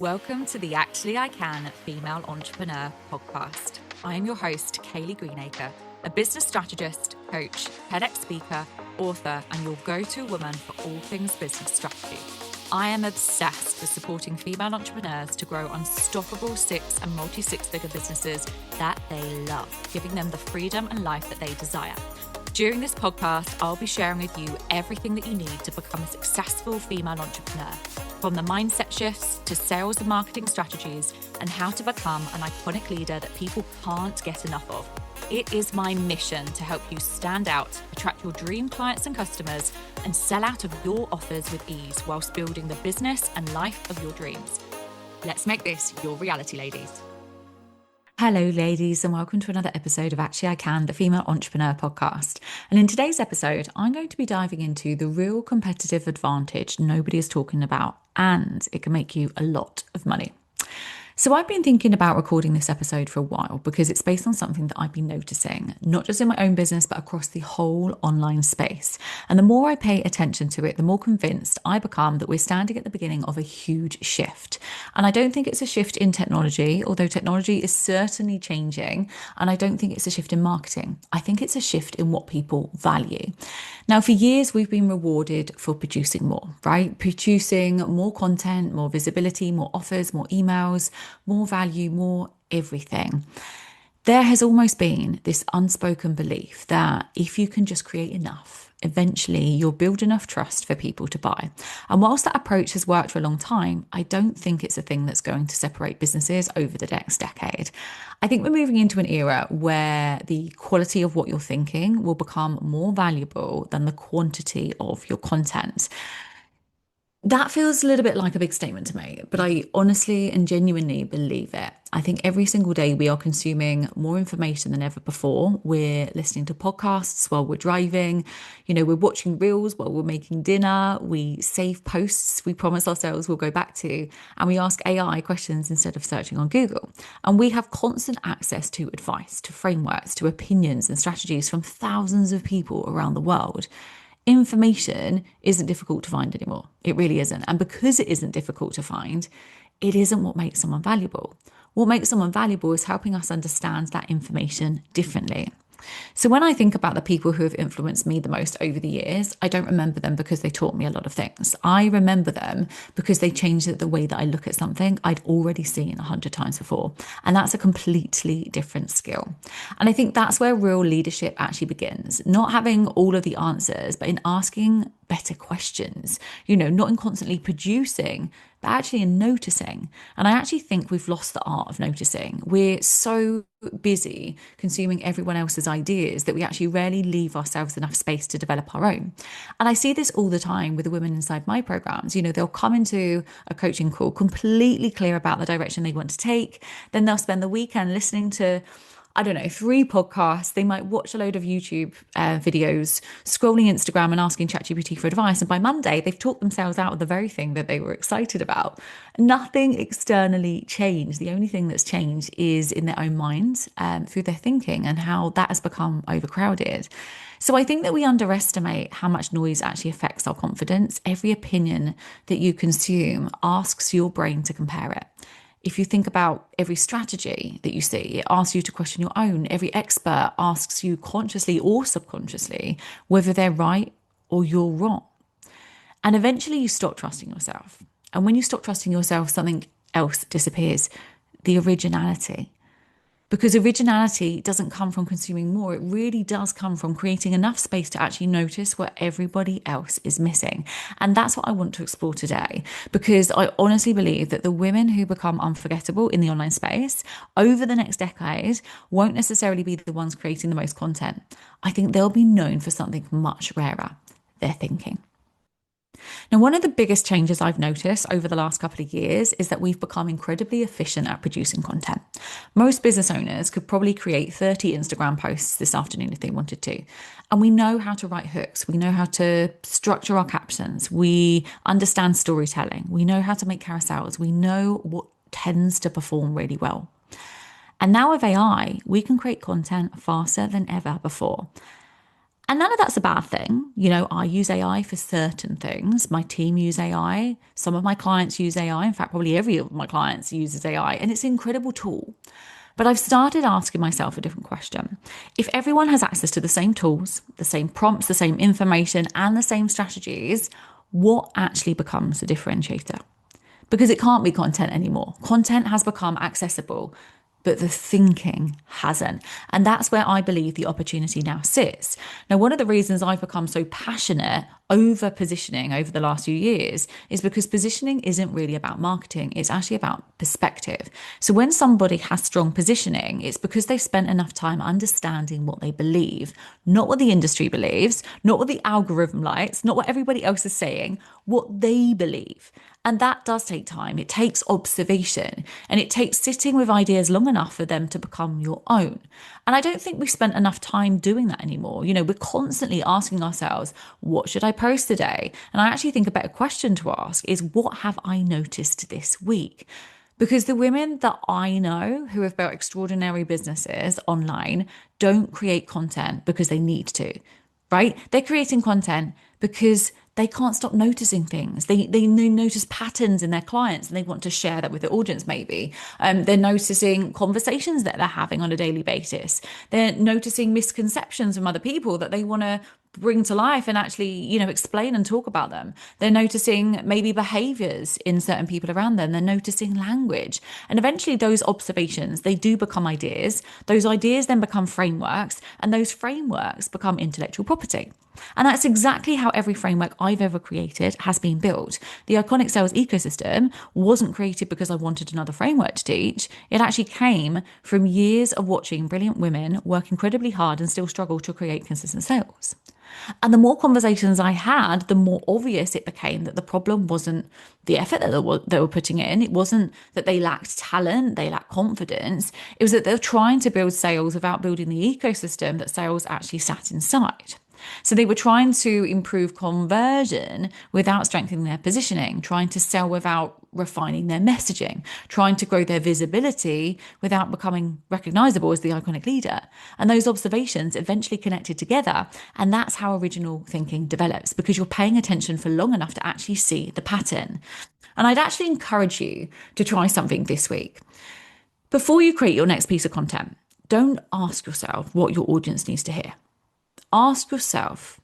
Welcome to the Actually I Can Female Entrepreneur podcast. I am your host, Kayleigh Greenacre, a business strategist, coach, TEDx speaker, author, and your go-to woman for all things business strategy. I am obsessed with supporting female entrepreneurs to grow unstoppable six and multi-six-figure businesses that they love, giving them the freedom and life that they desire. During this podcast, I'll be sharing with you everything that you need to become a successful female entrepreneur, from the mindset shifts to sales and marketing strategies, and how to become an iconic leader that people can't get enough of. It is my mission to help you stand out, attract your dream clients and customers, and sell out of your offers with ease whilst building the business and life of your dreams. Let's make this your reality, ladies. Hello, ladies, and welcome to another episode of Actually I Can, the Female Entrepreneur podcast. And in today's episode, I'm going to be diving into the real competitive advantage nobody is talking about, and it can make you a lot of money. So I've been thinking about recording this episode for a while because it's based on something that I've been noticing, not just in my own business, but across the whole online space. And the more I pay attention to it, the more convinced I become that we're standing at the beginning of a huge shift. And I don't think it's a shift in technology, although technology is certainly changing. And I don't think it's a shift in marketing. I think it's a shift in what people value. Now, for years, we've been rewarded for producing more, right? Producing more content, more visibility, more offers, more emails, more value, more everything. There has almost been this unspoken belief that if you can just create enough, eventually you'll build enough trust for people to buy. And whilst that approach has worked for a long time, I don't think it's a thing that's going to separate businesses over the next decade. I think we're moving into an era where the quality of what you're thinking will become more valuable than the quantity of your content. That feels a little bit like a big statement to me, but I honestly and genuinely believe it. I think every single day we are consuming more information than ever before. We're listening to podcasts while we're driving. We're watching reels while we're making dinner. We save posts we promise ourselves we'll go back to, and we ask AI questions instead of searching on Google. And we have constant access to advice, to frameworks, to opinions and strategies from thousands of people around the world. Information isn't difficult to find anymore. It really isn't. And because it isn't difficult to find, it isn't what makes someone valuable. What makes someone valuable is helping us understand that information differently. So when I think about the people who have influenced me the most over the years, I don't remember them because they taught me a lot of things. I remember them because they changed the way that I look at something I'd already seen 100 times before. And that's a completely different skill. And I think that's where real leadership actually begins. Not having all of the answers, but in asking better questions, not in constantly producing, but actually in noticing. And I actually think we've lost the art of noticing. We're so busy consuming everyone else's ideas that we actually rarely leave ourselves enough space to develop our own. And I see this all the time with the women inside my programs. They'll come into a coaching call completely clear about the direction they want to take. Then they'll spend the weekend listening to 3 podcasts. They might watch a load of YouTube videos, scrolling Instagram and asking ChatGPT for advice. And by Monday, they've talked themselves out of the very thing that they were excited about. Nothing externally changed. The only thing that's changed is in their own minds, through their thinking, and how that has become overcrowded. So I think that we underestimate how much noise actually affects our confidence. Every opinion that you consume asks your brain to compare it. If you think about every strategy that you see, it asks you to question your own. Every expert asks you consciously or subconsciously whether they're right or you're wrong. And eventually you stop trusting yourself. And when you stop trusting yourself, something else disappears: the originality. Because originality doesn't come from consuming more. It really does come from creating enough space to actually notice what everybody else is missing. And that's what I want to explore today, because I honestly believe that the women who become unforgettable in the online space over the next decade won't necessarily be the ones creating the most content. I think they'll be known for something much rarer: their thinking. Now, one of the biggest changes I've noticed over the last couple of years is that we've become incredibly efficient at producing content. Most business owners could probably create 30 Instagram posts this afternoon if they wanted to. And we know how to write hooks. We know how to structure our captions. We understand storytelling. We know how to make carousels. We know what tends to perform really well. And now with AI, we can create content faster than ever before. And none of that's a bad thing. You know, I use AI for certain things. My team use AI. Some of my clients use AI. In fact, probably every of my clients uses AI, and it's an incredible tool. But I've started asking myself a different question. If everyone has access to the same tools, the same prompts, the same information, and the same strategies, what actually becomes a differentiator? Because it can't be content anymore. Content has become accessible, but the thinking hasn't. And that's where I believe the opportunity now sits. Now, one of the reasons I've become so passionate over positioning over the last few years is because positioning isn't really about marketing. It's actually about perspective. So when somebody has strong positioning, it's because they've spent enough time understanding what they believe, not what the industry believes, not what the algorithm likes, not what everybody else is saying, what they believe. And that does take time. It takes observation and it takes sitting with ideas long enough for them to become your own. And I don't think we've spent enough time doing that anymore. You know, we're constantly asking ourselves, what should I post today? And I actually think a better question to ask is, what have I noticed this week? Because the women that I know who have built extraordinary businesses online don't create content because they need to, right? They're creating content because they can't stop noticing things. They notice patterns in their clients and they want to share that with the audience, maybe. They're noticing conversations that they're having on a daily basis. They're noticing misconceptions from other people that they want to bring to life and actually, you know, explain and talk about them. They're noticing maybe behaviors in certain people around them. They're noticing language. And eventually those observations, they do become ideas. Those ideas then become frameworks, and those frameworks become intellectual property. And that's exactly how every framework I've ever created has been built. The iconic sales ecosystem wasn't created because I wanted another framework to teach. It actually came from years of watching brilliant women work incredibly hard and still struggle to create consistent sales. And the more conversations I had, the more obvious it became that the problem wasn't the effort that they were putting in. It wasn't that they lacked talent, they lacked confidence. It was that they were trying to build sales without building the ecosystem that sales actually sat inside. So they were trying to improve conversion without strengthening their positioning, trying to sell without refining their messaging, trying to grow their visibility without becoming recognizable as the iconic leader. And those observations eventually connected together. And that's how original thinking develops, because you're paying attention for long enough to actually see the pattern. And I'd actually encourage you to try something this week. Before you create your next piece of content, don't ask yourself what your audience needs to hear. Ask yourself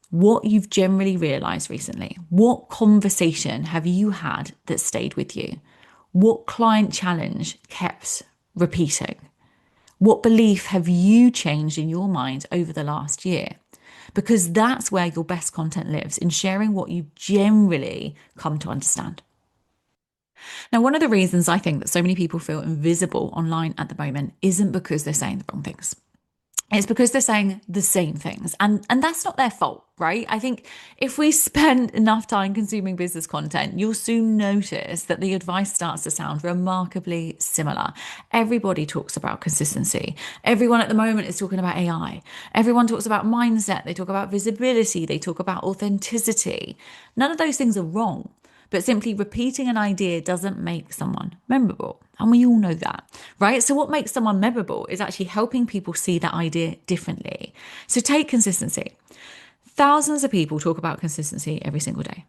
what you've generally realized recently. What conversation have you had that stayed with you? What client challenge kept repeating? What belief have you changed in your mind over the last year? Because that's where your best content lives, in sharing what you generally come to understand. Now, one of the reasons I think that so many people feel invisible online at the moment isn't because they're saying the wrong things. It's because they're saying the same things. And that's not their fault, right? I think if we spend enough time consuming business content, you'll soon notice that the advice starts to sound remarkably similar. Everybody talks about consistency. Everyone at the moment is talking about AI. Everyone talks about mindset. They talk about visibility. They talk about authenticity. None of those things are wrong. But simply repeating an idea doesn't make someone memorable. And we all know that, right? So what makes someone memorable is actually helping people see that idea differently. So take consistency. Thousands of people talk about consistency every single day.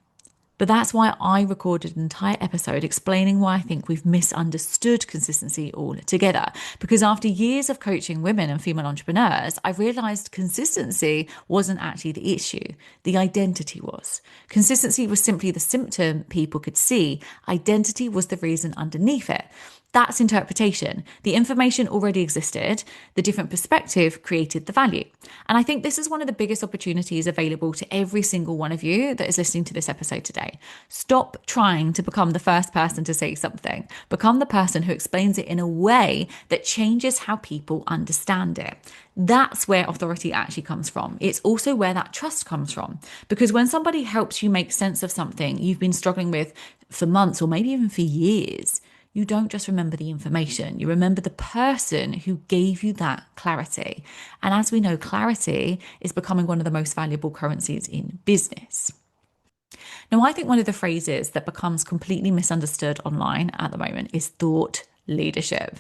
But that's why I recorded an entire episode explaining why I think we've misunderstood consistency altogether. Because after years of coaching women and female entrepreneurs, I realized consistency wasn't actually the issue. The identity was. Consistency was simply the symptom people could see. Identity was the reason underneath it. That's interpretation. The information already existed. The different perspective created the value. And I think this is one of the biggest opportunities available to every single one of you that is listening to this episode today. Stop trying to become the first person to say something. Become the person who explains it in a way that changes how people understand it. That's where authority actually comes from. It's also where that trust comes from. Because when somebody helps you make sense of something you've been struggling with for months or maybe even for years, you don't just remember the information, you remember the person who gave you that clarity. And as we know, clarity is becoming one of the most valuable currencies in business. Now, I think one of the phrases that becomes completely misunderstood online at the moment is thought leadership.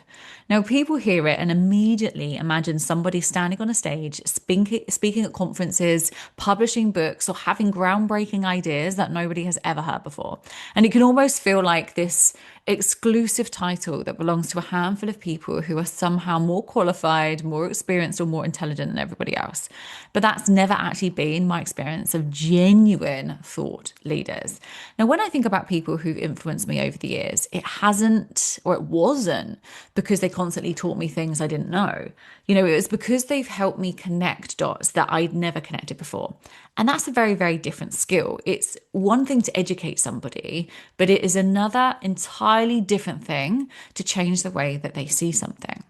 Now, people hear it and immediately imagine somebody standing on a stage, speaking at conferences, publishing books, or having groundbreaking ideas that nobody has ever heard before. And it can almost feel like this exclusive title that belongs to a handful of people who are somehow more qualified, more experienced, or more intelligent than everybody else. But that's never actually been my experience of genuine thought leaders. Now, when I think about people who've influenced me over the years, it hasn't, or it wasn't, because they constantly taught me things I didn't know. It was because they've helped me connect dots that I'd never connected before. And that's a very, very different skill. It's one thing to educate somebody, but it is another entirely different thing to change the way that they see something.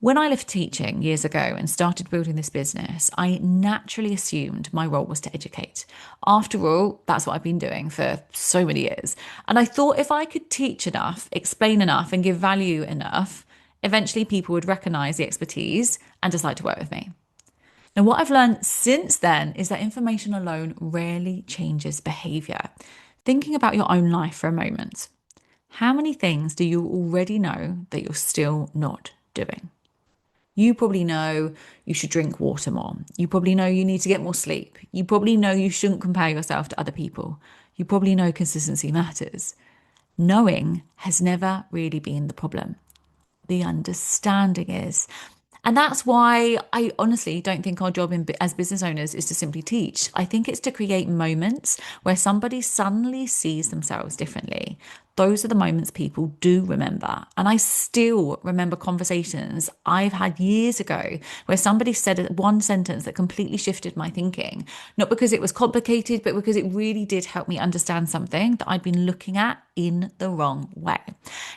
When I left teaching years ago and started building this business, I naturally assumed my role was to educate. After all, that's what I've been doing for so many years. And I thought if I could teach enough, explain enough, and give value enough, eventually people would recognize the expertise and decide to work with me. Now, what I've learned since then is that information alone rarely changes behavior. Thinking about your own life for a moment. How many things do you already know that you're still not doing? You probably know you should drink water more. You probably know you need to get more sleep. You probably know you shouldn't compare yourself to other people. You probably know consistency matters. Knowing has never really been the problem. The understanding is. And that's why I honestly don't think our job as business owners is to simply teach. I think it's to create moments where somebody suddenly sees themselves differently. Those are the moments people do remember. And I still remember conversations I've had years ago where somebody said one sentence that completely shifted my thinking. Not because it was complicated, but because it really did help me understand something that I'd been looking at in the wrong way.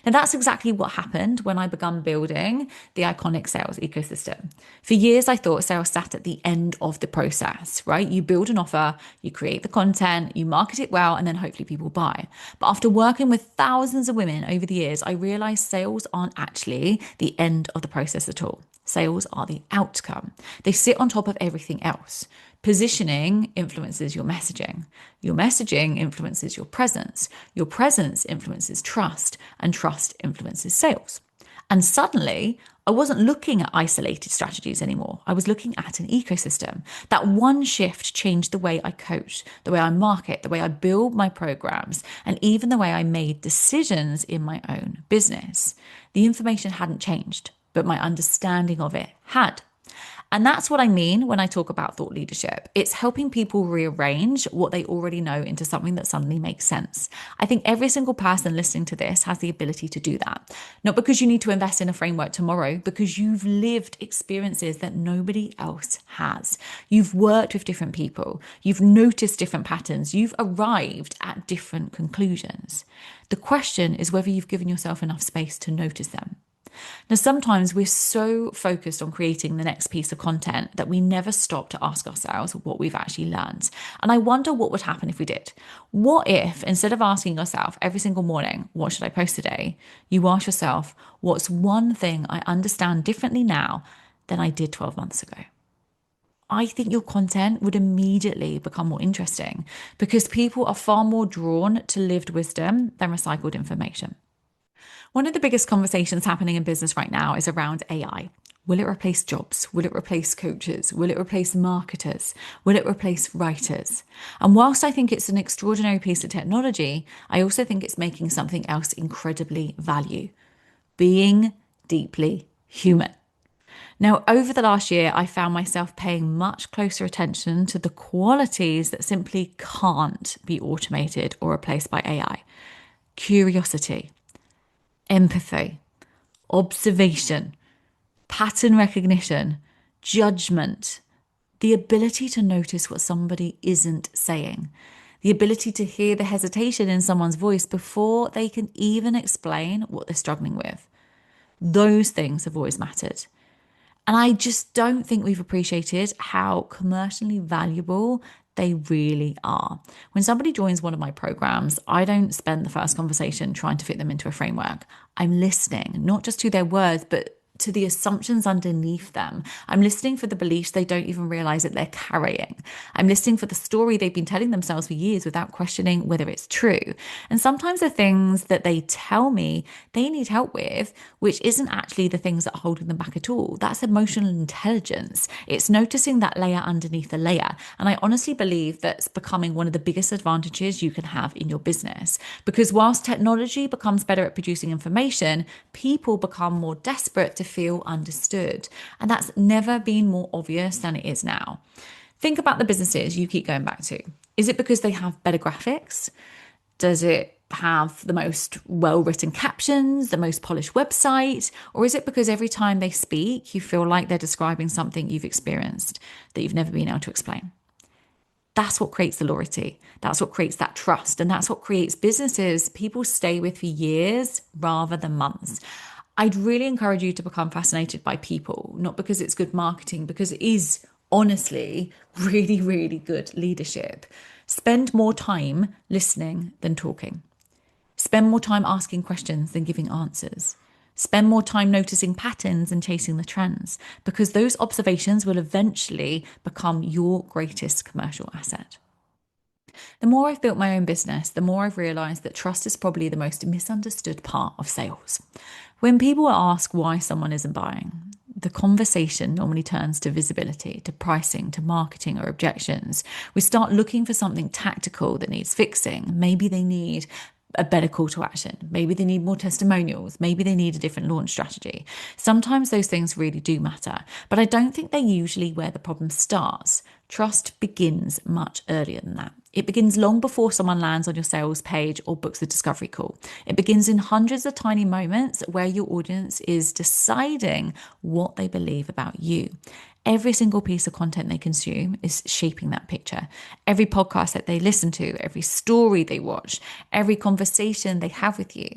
Now, that's exactly what happened when I began building the iconic sales ecosystem. For years, I thought sales sat at the end of the process, right? You build an offer, you create the content, you market it well, and then hopefully people buy. But after working with thousands of women over the years, I realized sales aren't actually the end of the process at all. Sales are the outcome. They sit on top of everything else. Positioning influences your messaging. Your messaging influences your presence. Your presence influences trust, and trust influences sales. And suddenly, I wasn't looking at isolated strategies anymore. I was looking at an ecosystem. That one shift changed the way I coach, the way I market, the way I build my programs, and even the way I made decisions in my own business. The information hadn't changed, but my understanding of it had. And that's what I mean when I talk about thought leadership. It's helping people rearrange what they already know into something that suddenly makes sense. I think every single person listening to this has the ability to do that. Not because you need to invest in a framework tomorrow, because you've lived experiences that nobody else has. You've worked with different people. You've noticed different patterns. You've arrived at different conclusions. The question is whether you've given yourself enough space to notice them. Now, sometimes we're so focused on creating the next piece of content that we never stop to ask ourselves what we've actually learned. And I wonder what would happen if we did. What if, instead of asking yourself every single morning, what should I post today? You ask yourself, what's one thing I understand differently now than I did 12 months ago? I think your content would immediately become more interesting because people are far more drawn to lived wisdom than recycled information. One of the biggest conversations happening in business right now is around AI. Will it replace jobs? Will it replace coaches? Will it replace marketers? Will it replace writers? And whilst I think it's an extraordinary piece of technology, I also think it's making something else incredibly valuable: being deeply human. Now, over the last year, I found myself paying much closer attention to the qualities that simply can't be automated or replaced by AI. Curiosity, empathy, observation, pattern recognition, judgment, the ability to notice what somebody isn't saying, the ability to hear the hesitation in someone's voice before they can even explain what they're struggling with. Those things have always mattered. And I just don't think we've appreciated how commercially valuable they really are. When somebody joins one of my programs, I don't spend the first conversation trying to fit them into a framework. I'm listening, not just to their words, but to the assumptions underneath them. I'm listening for the beliefs they don't even realize that they're carrying. I'm listening for the story they've been telling themselves for years without questioning whether it's true. And sometimes the things that they tell me they need help with, which isn't actually the things that are holding them back at all. That's emotional intelligence. It's noticing that layer underneath the layer. And I honestly believe that's becoming one of the biggest advantages you can have in your business. Because whilst technology becomes better at producing information, people become more desperate to feel understood. And that's never been more obvious than it is now. Think about the businesses you keep going back to. Is it because they have better graphics? Does it have the most well-written captions, the most polished website? Or is it because every time they speak, you feel like they're describing something you've experienced that you've never been able to explain? That's what creates the loyalty. That's what creates that trust. And that's what creates businesses people stay with for years rather than months. I'd really encourage you to become fascinated by people, not because it's good marketing, because it is honestly really, really good leadership. Spend more time listening than talking. Spend more time asking questions than giving answers. Spend more time noticing patterns and chasing the trends, because those observations will eventually become your greatest commercial asset. The more I've built my own business, the more I've realized that trust is probably the most misunderstood part of sales. When people ask why someone isn't buying, the conversation normally turns to visibility, to pricing, to marketing or objections. We start looking for something tactical that needs fixing. Maybe they need a better call to action. Maybe they need more testimonials. Maybe they need a different launch strategy. Sometimes those things really do matter, but I don't think they're usually where the problem starts. Trust begins much earlier than that. It begins long before someone lands on your sales page or books a discovery call. It begins in hundreds of tiny moments where your audience is deciding what they believe about you. Every single piece of content they consume is shaping that picture. Every podcast that they listen to, every story they watch, every conversation they have with you.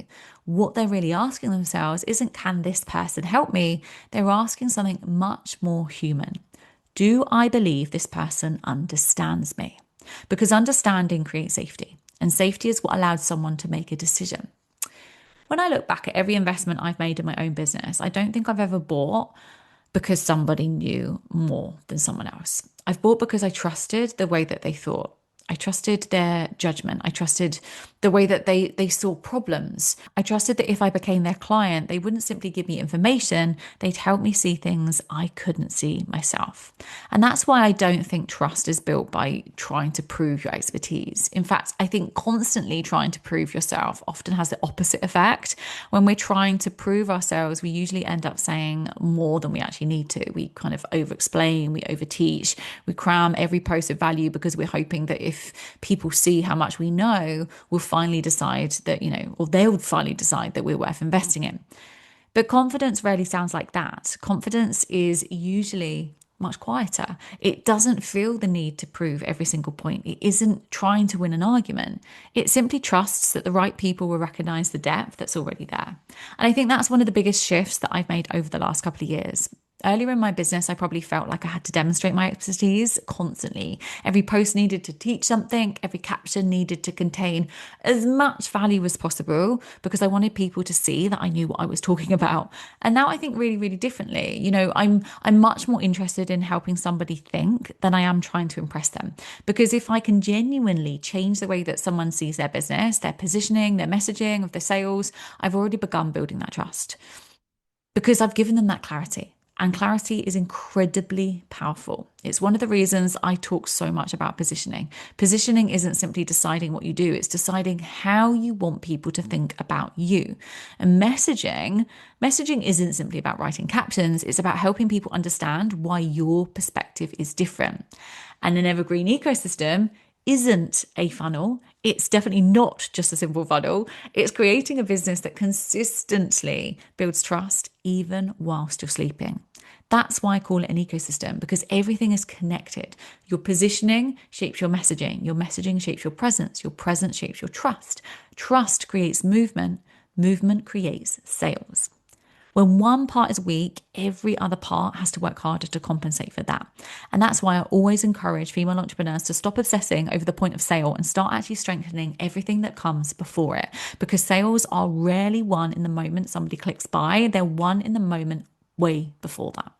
What they're really asking themselves isn't, can this person help me? They're asking something much more human. Do I believe this person understands me? Because understanding creates safety, and safety is what allows someone to make a decision. When I look back at every investment I've made in my own business, I don't think I've ever bought because somebody knew more than someone else. I've bought because I trusted the way that they thought. I trusted their judgment. I trusted the way that they saw problems. I trusted that if I became their client, they wouldn't simply give me information, they'd help me see things I couldn't see myself. And that's why I don't think trust is built by trying to prove your expertise. In fact, I think constantly trying to prove yourself often has the opposite effect. When we're trying to prove ourselves, we usually end up saying more than we actually need to. We kind of over-explain, we over-teach, we cram every post of value because we're hoping that if people see how much we know, we'll finally decide that, or they'll finally decide that we're worth investing in. But confidence rarely sounds like that. Confidence is usually much quieter. It doesn't feel the need to prove every single point. It isn't trying to win an argument. It simply trusts that the right people will recognize the depth that's already there. And I think that's one of the biggest shifts that I've made over the last couple of years. Earlier in my business, I probably felt like I had to demonstrate my expertise constantly. Every post needed to teach something. Every caption needed to contain as much value as possible because I wanted people to see that I knew what I was talking about. And now I think really, really differently. I'm much more interested in helping somebody think than I am trying to impress them. Because if I can genuinely change the way that someone sees their business, their positioning, their messaging of their sales, I've already begun building that trust because I've given them that clarity. And clarity is incredibly powerful. It's one of the reasons I talk so much about positioning. Positioning isn't simply deciding what you do, it's deciding how you want people to think about you. And messaging isn't simply about writing captions, it's about helping people understand why your perspective is different. And an evergreen ecosystem isn't a funnel. It's definitely not just a simple funnel. It's creating a business that consistently builds trust even whilst you're sleeping. That's why I call it an ecosystem, because everything is connected. Your positioning shapes your messaging shapes your presence shapes your trust. Trust creates movement creates sales. When one part is weak, every other part has to work harder to compensate for that. And that's why I always encourage female entrepreneurs to stop obsessing over the point of sale and start actually strengthening everything that comes before it. Because sales are rarely won in the moment somebody clicks buy, they're won in the moment way before that.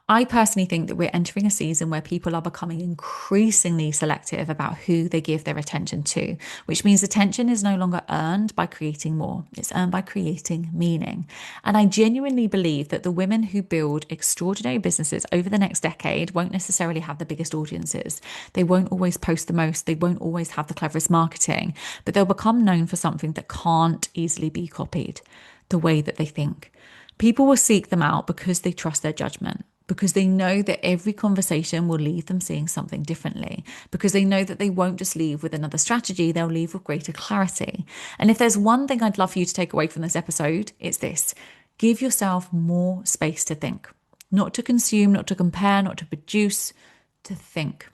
I personally think that we're entering a season where people are becoming increasingly selective about who they give their attention to, which means attention is no longer earned by creating more. It's earned by creating meaning. And I genuinely believe that the women who build extraordinary businesses over the next decade won't necessarily have the biggest audiences. They won't always post the most. They won't always have the cleverest marketing, but they'll become known for something that can't easily be copied: the way that they think. People will seek them out because they trust their judgment, because they know that every conversation will leave them seeing something differently, because they know that they won't just leave with another strategy, they'll leave with greater clarity. And if there's one thing I'd love for you to take away from this episode, it's this: give yourself more space to think, not to consume, not to compare, not to produce, to think.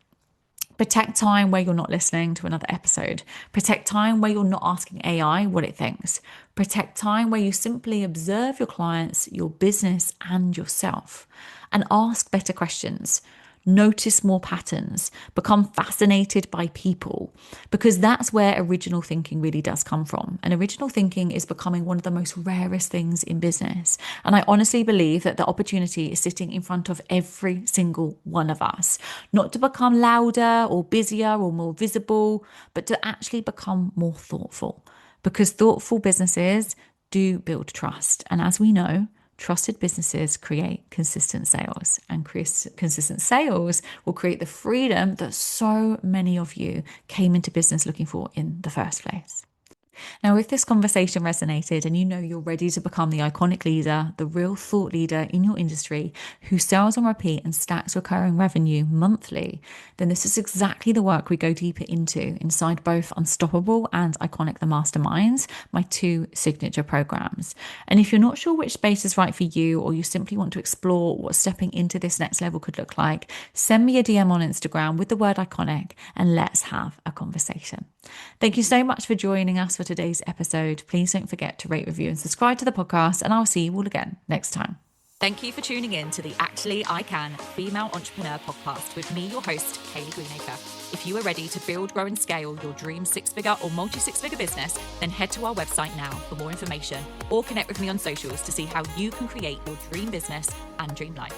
Protect time where you're not listening to another episode. Protect time where you're not asking AI what it thinks. Protect time where you simply observe your clients, your business, and yourself, and ask better questions. Notice more patterns. Become fascinated by people, because that's where original thinking really does come from. And original thinking is becoming one of the most rarest things in business. And I honestly believe that the opportunity is sitting in front of every single one of us, not to become louder or busier or more visible, but to actually become more thoughtful, because thoughtful businesses do build trust. And as we know, trusted businesses create consistent sales, and consistent sales will create the freedom that so many of you came into business looking for in the first place. Now, if this conversation resonated and you know you're ready to become the iconic leader, the real thought leader in your industry who sells on repeat and stacks recurring revenue monthly, then this is exactly the work we go deeper into inside both Unstoppable and Iconic the Masterminds, my two signature programs. And if you're not sure which space is right for you, or you simply want to explore what stepping into this next level could look like, send me a DM on Instagram with the word iconic and let's have a conversation. Thank you so much for joining us for today's episode. Please don't forget to rate, review, and subscribe to the podcast, and I'll see you all again next time. Thank you for tuning in to the Actually I Can Female Entrepreneur Podcast with me, your host, Kayleigh Greenacre. If you are ready to build, grow, and scale your dream six-figure or multi-six-figure business, then head to our website now for more information, or connect with me on socials to see how you can create your dream business and dream life.